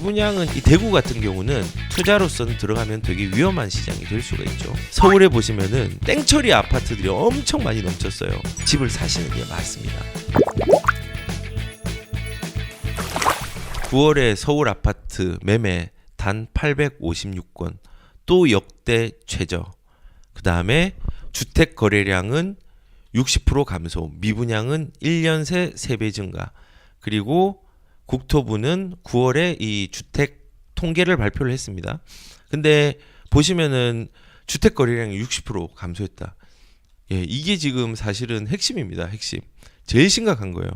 미분양은 이 대구 같은 경우는 투자로서는 들어가면 되게 위험한 시장이 될 수가 있죠. 서울에 보시면은 땡처리 아파트들이 엄청 많이 넘쳤어요. 집을 사시는 게 맞습니다. 9월에 서울 아파트 매매 단 856건, 또 역대 최저. 그 다음에 주택 거래량은 60% 감소, 미분양은 1년 새 3배 증가. 그리고 국토부는 9월에 이 주택 통계를 발표를 했습니다. 근데 보시면은 주택 거래량이 60% 감소했다. 예, 이게 지금 사실은 핵심입니다. 핵심. 제일 심각한 거예요.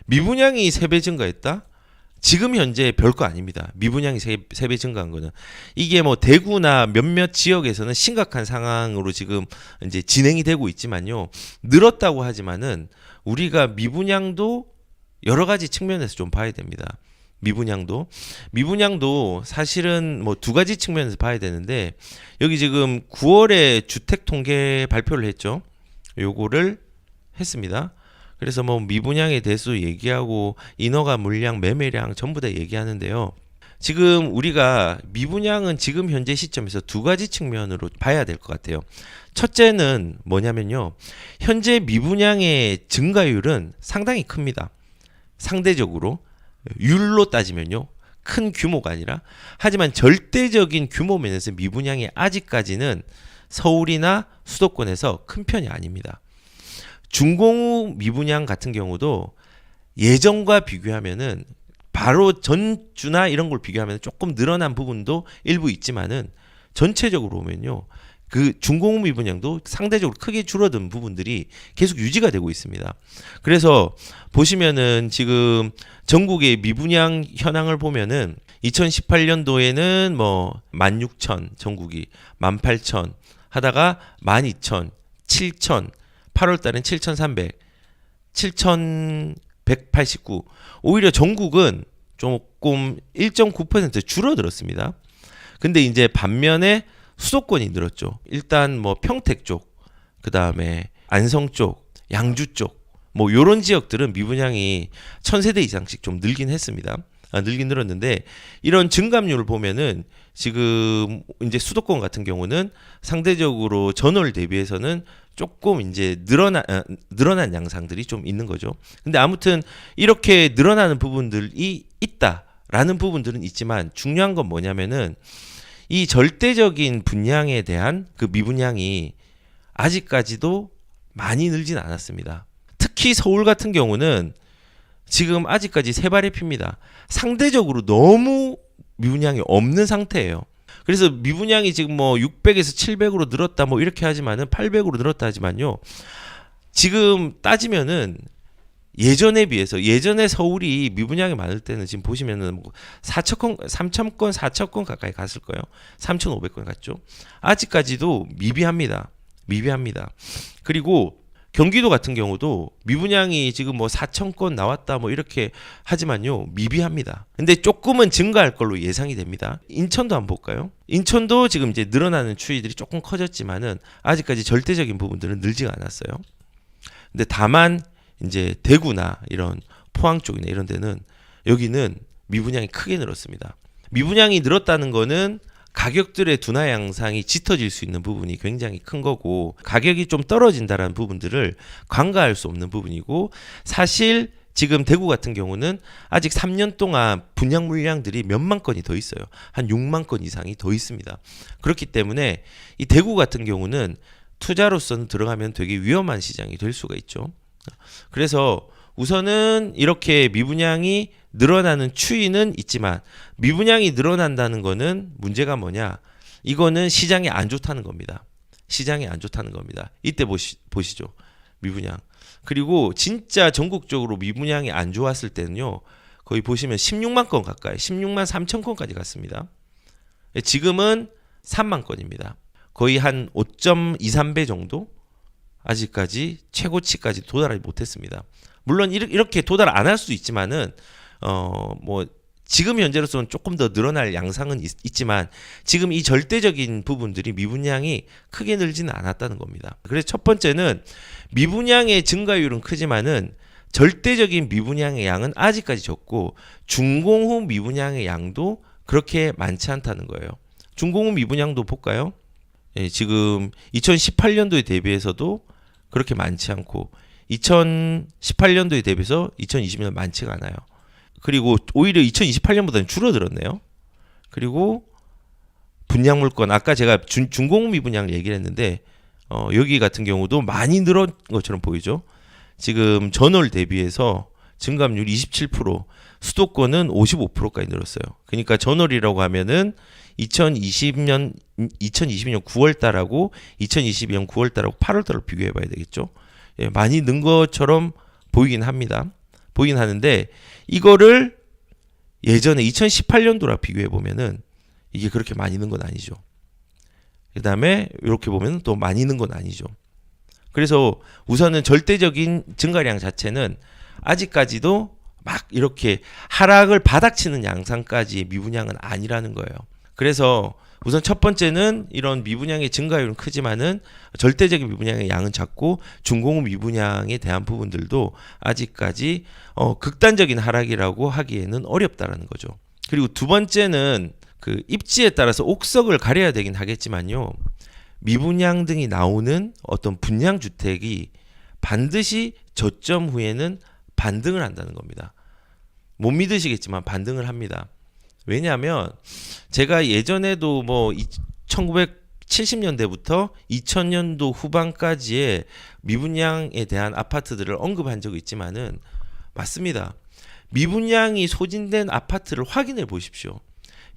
미분양이 3배 증가했다? 지금 현재 별거 아닙니다. 미분양이 3배 증가한 거는. 이게 뭐 대구나 몇몇 지역에서는 심각한 상황으로 지금 이제 진행이 되고 있지만요. 늘었다고 하지만은 우리가 미분양도 여러 가지 측면에서 좀 봐야 됩니다. 미분양도 사실은 뭐 두 가지 측면에서 봐야 되는데, 여기 지금 9월에 주택 통계 발표를 했죠. 요거를 했습니다. 그래서 뭐 미분양의 대수 얘기하고 인허가 물량, 매매량 전부 다 얘기하는데요. 지금 우리가 미분양은 지금 현재 시점에서 두 가지 측면으로 봐야 될 것 같아요. 첫째는 뭐냐면요. 현재 미분양의 증가율은 상당히 큽니다. 상대적으로 율로 따지면요. 큰 규모가 아니라, 하지만 절대적인 규모 면에서 미분양이 아직까지는 서울이나 수도권에서 큰 편이 아닙니다. 준공후 미분양 같은 경우도 예전과 비교하면은 바로 전주나 이런 걸 비교하면 조금 늘어난 부분도 일부 있지만은 전체적으로 보면요. 그 준공후 미분양도 상대적으로 크게 줄어든 부분들이 계속 유지가 되고 있습니다. 그래서 보시면은 지금 전국의 미분양 현황을 보면은 2018년도에는 뭐 16,000 전국이 18,000 하다가 12,000, 7,000, 8월 달엔 7,300, 7,189. 오히려 전국은 조금 1.9% 줄어들었습니다. 근데 이제 반면에 수도권이 늘었죠. 일단 뭐 평택 쪽, 그 다음에 안성 쪽, 양주 쪽, 뭐 요런 지역들은 미분양이 1,000세대 이상씩 좀 늘긴 했습니다. 늘긴 늘었는데, 이런 증감률을 보면은 지금 이제 수도권 같은 경우는 상대적으로 전월 대비해서는 조금 이제 늘어난 양상들이 좀 있는 거죠. 근데 아무튼 이렇게 늘어나는 부분들이 있다라는 부분들은 있지만, 중요한 건 뭐냐면은 이 절대적인 분양에 대한 그 미분양이 아직까지도 많이 늘진 않았습니다. 특히 서울 같은 경우는 지금 아직까지 세 발의 피입니다. 상대적으로 너무 미분양이 없는 상태예요. 그래서 미분양이 지금 뭐 600에서 700으로 늘었다 뭐 이렇게 하지만은 800으로 늘었다 하지만요. 지금 따지면은 예전에 비해서, 예전에 서울이 미분양이 많을 때는 지금 보시면은 뭐 3,000건, 4,000건 가까이 갔을 거예요. 3,500건 갔죠. 아직까지도 미비합니다. 그리고 경기도 같은 경우도 미분양이 지금 뭐 4,000건 나왔다 뭐 이렇게 하지만요. 미비합니다. 근데 조금은 증가할 걸로 예상이 됩니다. 인천도 한번 볼까요? 인천도 지금 이제 늘어나는 추이들이 조금 커졌지만은 아직까지 절대적인 부분들은 늘지가 않았어요. 근데 다만 이제 대구나 이런 포항 쪽이나 이런 데는, 여기는 미분양이 크게 늘었습니다. 미분양이 늘었다는 거는 가격들의 둔화 양상이 짙어질 수 있는 부분이 굉장히 큰 거고, 가격이 좀 떨어진다는 부분들을 간과할 수 없는 부분이고, 사실 지금 대구 같은 경우는 아직 3년 동안 분양 물량들이 몇만 건이 더 있어요. 한 6만 건 이상이 더 있습니다. 그렇기 때문에 이 대구 같은 경우는 투자로서는 들어가면 되게 위험한 시장이 될 수가 있죠. 그래서 우선은 이렇게 미분양이 늘어나는 추이는 있지만, 미분양이 늘어난다는 거는 문제가 뭐냐? 이거는 시장이 안 좋다는 겁니다. 시장이 안 좋다는 겁니다. 이때 보시죠. 미분양. 그리고 진짜 전국적으로 미분양이 안 좋았을 때는요. 거의 보시면 16만 건 가까이, 16만 3천 건까지 갔습니다. 지금은 3만 건입니다. 거의 한 5.23배 정도? 아직까지 최고치까지 도달하지 못했습니다. 물론 이렇게 도달 안 할 수 있지만은 뭐 지금 현재로서는 조금 더 늘어날 양상은 있지만, 지금 이 절대적인 부분들이 미분양이 크게 늘지는 않았다는 겁니다. 그래서 첫 번째는 미분양의 증가율은 크지만은 절대적인 미분양의 양은 아직까지 적고, 준공후 미분양의 양도 그렇게 많지 않다는 거예요. 중공업 미분양도 볼까요? 예, 지금 2018년도에 대비해서도 그렇게 많지 않고 2018년도에 대비해서 2020년 많지가 않아요. 그리고 오히려 2028년보다는 줄어들었네요. 그리고 분양 물건 아까 제가 중공업 미분양 얘기를 했는데 여기 같은 경우도 많이 늘은 것처럼 보이죠. 지금 전월 대비해서 증감률 27%, 수도권은 55%까지 늘었어요. 그러니까 전월이라고 하면은 2020년 9월 달하고 2022년 9월 달하고 8월 달을 비교해 봐야 되겠죠. 예, 많이 는 것처럼 보이긴 합니다. 보이긴 하는데 이거를 예전에 2018년도랑 비교해 보면은 이게 그렇게 많이 는 건 아니죠. 그다음에 이렇게 보면 또 많이 는 건 아니죠. 그래서 우선은 절대적인 증가량 자체는 아직까지도 막 이렇게 하락을 바닥치는 양상까지의 미분양은 아니라는 거예요. 그래서 우선 첫 번째는 이런 미분양의 증가율은 크지만은 절대적인 미분양의 양은 작고 중공업 미분양에 대한 부분들도 아직까지 극단적인 하락이라고 하기에는 어렵다라는 거죠. 그리고 두 번째는 그 입지에 따라서 옥석을 가려야 되긴 하겠지만요. 미분양 등이 나오는 어떤 분양 주택이 반드시 저점 후에는 반등을 한다는 겁니다. 못 믿으시겠지만 반등을 합니다. 왜냐하면 제가 예전에도 뭐 1970년대부터 2000년도 후반까지의 미분양에 대한 아파트들을 언급한 적이 있지만은 맞습니다. 미분양이 소진된 아파트를 확인해 보십시오.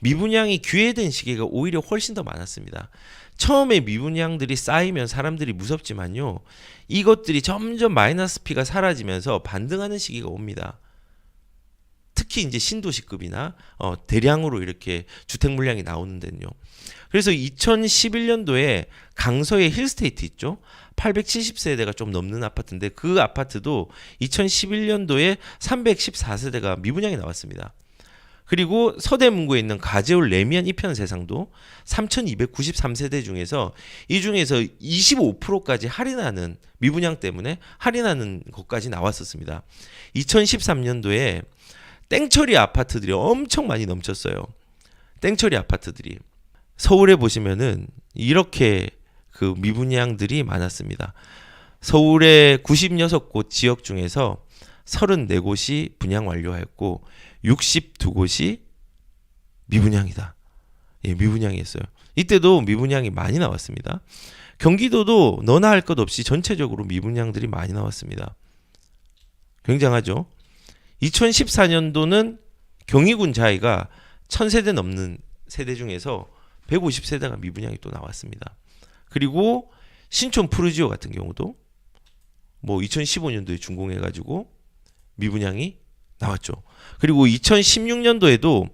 미분양이 기회된 시기가 오히려 훨씬 더 많았습니다. 처음에 미분양들이 쌓이면 사람들이 무섭지만요. 이것들이 점점 마이너스 P가 사라지면서 반등하는 시기가 옵니다. 특히 이제 신도시급이나 대량으로 이렇게 주택 물량이 나오는 데는요. 그래서 2011년도에 강서의 힐스테이트 있죠. 870세대가 좀 넘는 아파트인데 그 아파트도 2011년도에 314세대가 미분양이 나왔습니다. 그리고 서대문구에 있는 가재울 레미안 이편 세상도 3293세대 중에서 이 중에서 25%까지 할인하는 미분양 때문에 할인하는 것까지 나왔었습니다. 2013년도에 땡처리 아파트들이 엄청 많이 넘쳤어요. 땡처리 아파트들이 서울에 보시면은 이렇게 그 미분양들이 많았습니다. 서울의 96곳 지역 중에서 34곳이 분양 완료했고 62곳이 미분양이다. 예, 미분양이었어요. 이때도 미분양이 많이 나왔습니다. 경기도도 너나 할 것 없이 전체적으로 미분양들이 많이 나왔습니다. 굉장하죠. 2014년도는 경희군 자이가 1000세대 넘는 세대 중에서 150세대가 미분양이 또 나왔습니다. 그리고 신촌 푸르지오 같은 경우도 뭐 2015년도에 준공해가지고 미분양이 나왔죠. 그리고 2016년도에도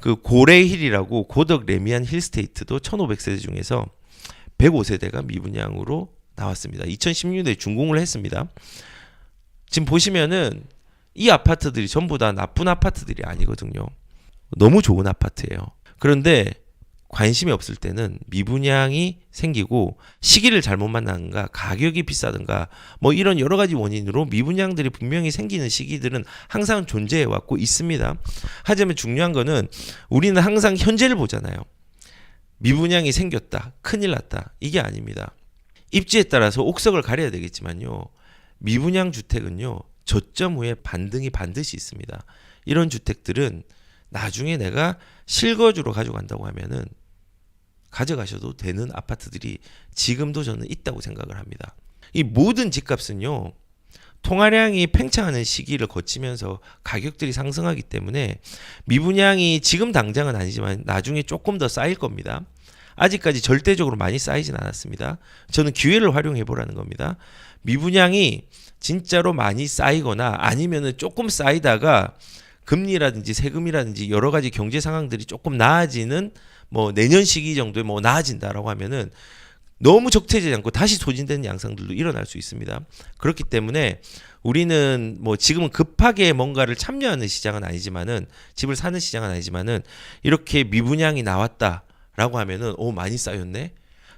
그 고래힐이라고 고덕 레미안 힐스테이트도 1500세대 중에서 105세대가 미분양으로 나왔습니다. 2016년도에 준공을 했습니다. 지금 보시면은 이 아파트들이 전부 다 나쁜 아파트들이 아니거든요. 너무 좋은 아파트예요. 그런데 관심이 없을 때는 미분양이 생기고 시기를 잘못 만나는가 가격이 비싸든가 뭐 이런 여러 가지 원인으로 미분양들이 분명히 생기는 시기들은 항상 존재해 왔고 있습니다. 하지만 중요한 거는 우리는 항상 현재를 보잖아요. 미분양이 생겼다, 큰일 났다, 이게 아닙니다. 입지에 따라서 옥석을 가려야 되겠지만요. 미분양 주택은요. 저점 후에 반등이 반드시 있습니다. 이런 주택들은 나중에 내가 실거주로 가져간다고 하면은 가져가셔도 되는 아파트들이 지금도 저는 있다고 생각을 합니다. 이 모든 집값은요. 통화량이 팽창하는 시기를 거치면서 가격들이 상승하기 때문에 미분양이 지금 당장은 아니지만 나중에 조금 더 쌓일 겁니다. 아직까지 절대적으로 많이 쌓이진 않았습니다. 저는 기회를 활용해 보라는 겁니다. 미분양이 진짜로 많이 쌓이거나 아니면은 조금 쌓이다가 금리라든지 세금이라든지 여러 가지 경제 상황들이 조금 나아지는 뭐 내년 시기 정도에 뭐 나아진다라고 하면은 너무 적대되지 않고 다시 소진되는 양상들도 일어날 수 있습니다. 그렇기 때문에 우리는 뭐 지금은 급하게 뭔가를 참여하는 시장은 아니지만은 집을 사는 시장은 아니지만은 이렇게 미분양이 나왔다라고 하면은 많이 쌓였네.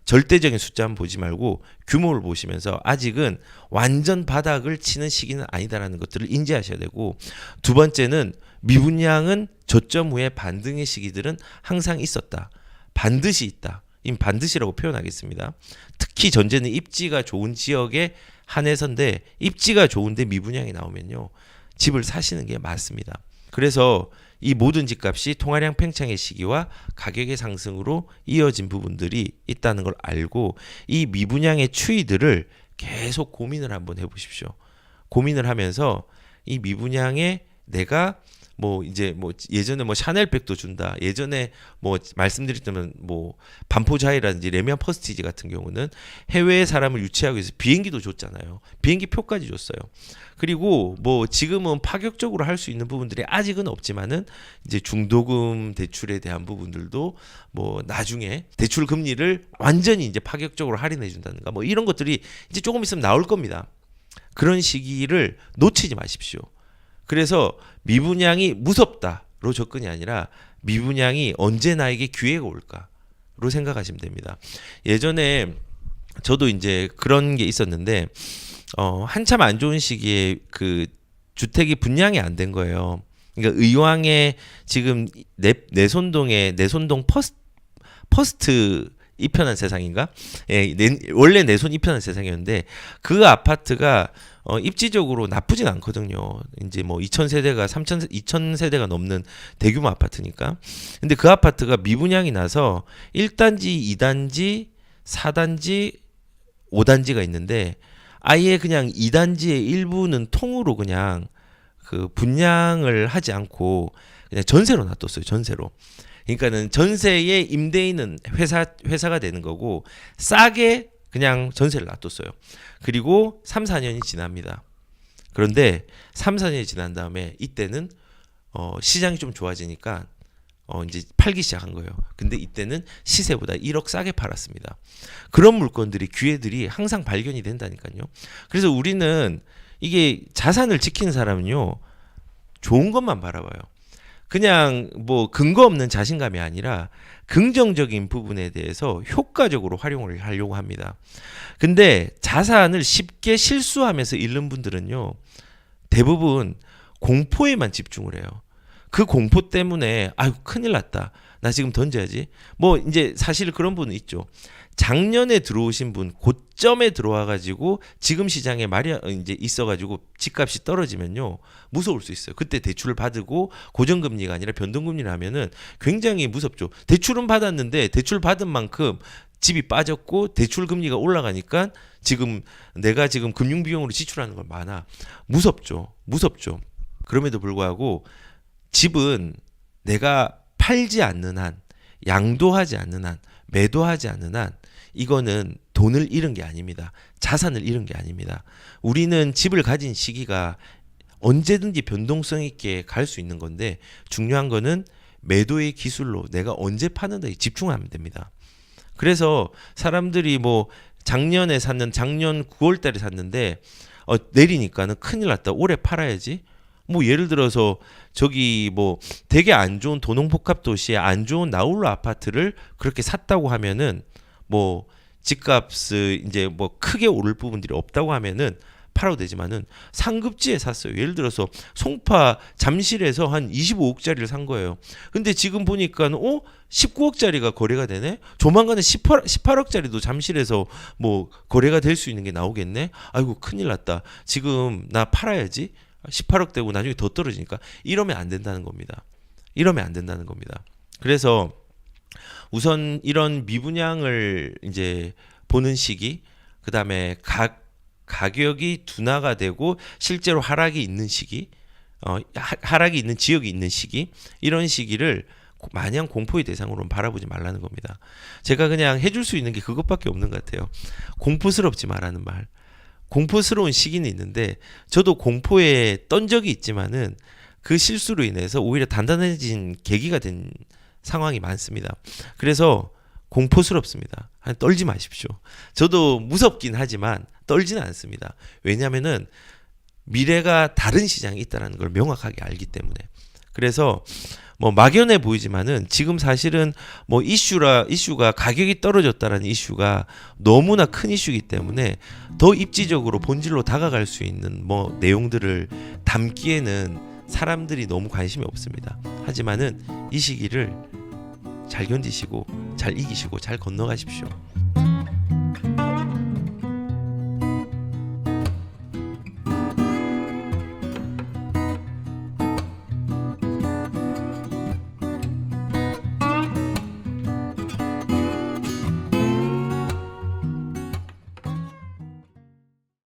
절대적인 숫자만 보지 말고 규모를 보시면서 아직은 완전 바닥을 치는 시기는 아니다라는 것들을 인지하셔야 되고, 두 번째는 미분양은 저점 후에 반등의 시기들은 항상 있었다. 반드시 있다. 이 반드시라고 표현하겠습니다. 특히 전제는 입지가 좋은 지역에 한해서인데, 입지가 좋은데 미분양이 나오면요, 집을 사시는 게 맞습니다. 그래서 이 모든 집값이 통화량 팽창의 시기와 가격의 상승으로 이어진 부분들이 있다는 걸 알고, 이 미분양의 추이들을 계속 고민을 한번 해보십시오. 고민을 하면서 이 미분양에 내가 뭐 이제 뭐 예전에 뭐 샤넬백도 준다. 예전에 뭐 말씀드렸다면 뭐 반포자이라든지 레미안 퍼스티지 같은 경우는 해외 사람을 유치하기 위해서 비행기도 줬잖아요. 비행기 표까지 줬어요. 그리고 뭐 지금은 파격적으로 할 수 있는 부분들이 아직은 없지만은 이제 중도금 대출에 대한 부분들도 뭐 나중에 대출 금리를 완전히 이제 파격적으로 할인해 준다든가 뭐 이런 것들이 이제 조금 있으면 나올 겁니다. 그런 시기를 놓치지 마십시오. 그래서 미분양이 무섭다로 접근이 아니라 미분양이 언제 나에게 기회가 올까로 생각하시면 됩니다. 예전에 저도 이제 그런 게 있었는데 한참 안 좋은 시기에 그 주택이 분양이 안 된 거예요. 그러니까 의왕에 지금 내손동에 내손동 퍼스트 이편한 세상인가? 예, 원래 내손 이편한 세상이었는데 그 아파트가 입지적으로 나쁘진 않거든요. 이제 뭐 2,000세대가 2,000세대가 넘는 대규모 아파트니까. 근데 그 아파트가 미분양이 나서 1단지, 2단지, 4단지, 5단지가 있는데 아예 그냥 2단지의 일부는 통으로 그냥 그 분양을 하지 않고 그냥 전세로 놔뒀어요. 전세로. 그러니까는 전세의 임대인은 회사가 되는 거고 싸게 그냥 전세를 놔뒀어요. 그리고 3, 4년이 지납니다. 그런데 3, 4년이 지난 다음에 이때는 시장이 좀 좋아지니까 이제 팔기 시작한 거예요. 근데 이때는 시세보다 1억 싸게 팔았습니다. 그런 물건들이 기회들이 항상 발견이 된다니까요. 그래서 우리는 이게 자산을 지키는 사람은요, 좋은 것만 바라봐요. 그냥 뭐 근거 없는 자신감이 아니라 긍정적인 부분에 대해서 효과적으로 활용을 하려고 합니다. 근데 자산을 쉽게 실수하면서 잃는 분들은요, 대부분 공포에만 집중을 해요. 그 공포 때문에 아유 큰일 났다. 나 지금 던져야지. 뭐 이제 사실 그런 분은 있죠. 작년에 들어오신 분 고점에 들어와 가지고 지금 시장에 이제 있어 가지고 집값이 떨어지면요, 무서울 수 있어요. 그때 대출을 받고 고정금리가 아니라 변동금리를 하면은 굉장히 무섭죠. 대출은 받았는데 대출 받은 만큼 집이 빠졌고 대출 금리가 올라가니까 지금 내가 지금 금융 비용으로 지출하는 걸 많아. 무섭죠. 그럼에도 불구하고 집은 내가 팔지 않는 한, 양도하지 않는 한, 매도하지 않는 한 이거는 돈을 잃은 게 아닙니다. 자산을 잃은 게 아닙니다. 우리는 집을 가진 시기가 언제든지 변동성 있게 갈 수 있는 건데 중요한 거는 매도의 기술로 내가 언제 파는데 집중하면 됩니다. 그래서 사람들이 뭐 작년 9월 달에 샀는데 내리니까는 큰일 났다. 올해 팔아야지. 뭐 예를 들어서 저기 뭐 되게 안 좋은 도농복합 도시에 안 좋은 나홀로 아파트를 그렇게 샀다고 하면은 뭐 집값을 이제 뭐 크게 오를 부분들이 없다고 하면은 팔아도 되지만은 상급지에 샀어요. 예를 들어서 송파 잠실에서 한 25억짜리를 산 거예요. 근데 지금 보니까 19억짜리가 거래가 되네. 조만간에 18억짜리도 잠실에서 뭐 거래가 될 수 있는 게 나오겠네. 아이고 큰일 났다. 지금 나 팔아야지. 18억 되고 나중에 더 떨어지니까 이러면 안 된다는 겁니다. 그래서 우선 이런 미분양을 이제 보는 시기, 그 다음에 가격이 둔화가 되고 실제로 하락이 있는 시기, 하락이 있는 지역이 있는 시기, 이런 시기를 마냥 공포의 대상으로는 바라보지 말라는 겁니다. 제가 그냥 해줄 수 있는 게 그것밖에 없는 것 같아요. 공포스럽지 말라는 말. 공포스러운 시기는 있는데 저도 공포에 떤 적이 있지만은 그 실수로 인해서 오히려 단단해진 계기가 된 상황이 많습니다. 그래서 공포스럽습니다. 떨지 마십시오. 저도 무섭긴 하지만 떨지는 않습니다. 왜냐하면은 미래가 다른 시장이 있다는 걸 명확하게 알기 때문에. 그래서 뭐 막연해 보이지만은 지금 사실은 뭐 이슈가 가격이 떨어졌다라는 이슈가 너무나 큰 이슈이기 때문에 더 입지적으로 본질로 다가갈 수 있는 뭐 내용들을 담기에는 사람들이 너무 관심이 없습니다. 하지만은 이 시기를 잘 견디시고 잘 이기시고 잘 건너가십시오.